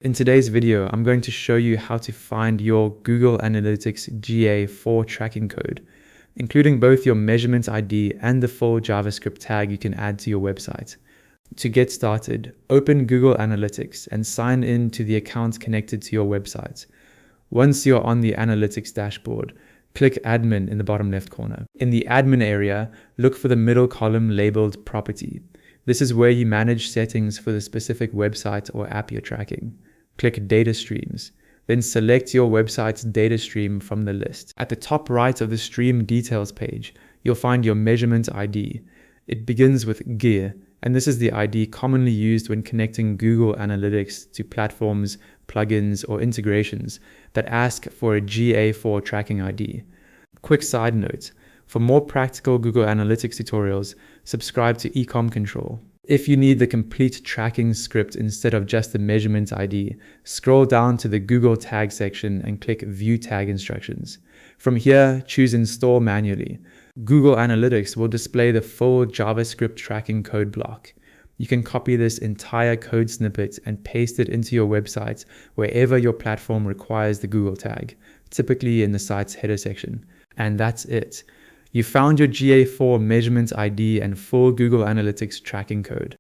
In today's video, I'm going to show you how to find your Google Analytics GA4 tracking code, including both your measurement ID and the full JavaScript tag you can add to your website. To get started, open Google Analytics and sign in to the account connected to your website. Once you're on the Analytics dashboard, click Admin in the bottom left corner. In the Admin area, look for the middle column labeled Property. This is where you manage settings for the specific website or app you're tracking. Click Data Streams, then select your website's data stream from the list. At the top right of the Stream Details page, you'll find your measurement ID. It begins with GA, and this is the ID commonly used when connecting Google Analytics to platforms, plugins, or integrations that ask for a GA4 tracking ID. Quick side note, for more practical Google Analytics tutorials, subscribe to Ecom Control. If you need the complete tracking script instead of just the measurement ID, scroll down to the Google Tag section and click View Tag Instructions. From here, choose Install Manually. Google Analytics will display the full JavaScript tracking code block. You can copy this entire code snippet and paste it into your website wherever your platform requires the Google tag, typically in the site's header section. And that's it. You found your GA4 measurement ID and full Google Analytics tracking code.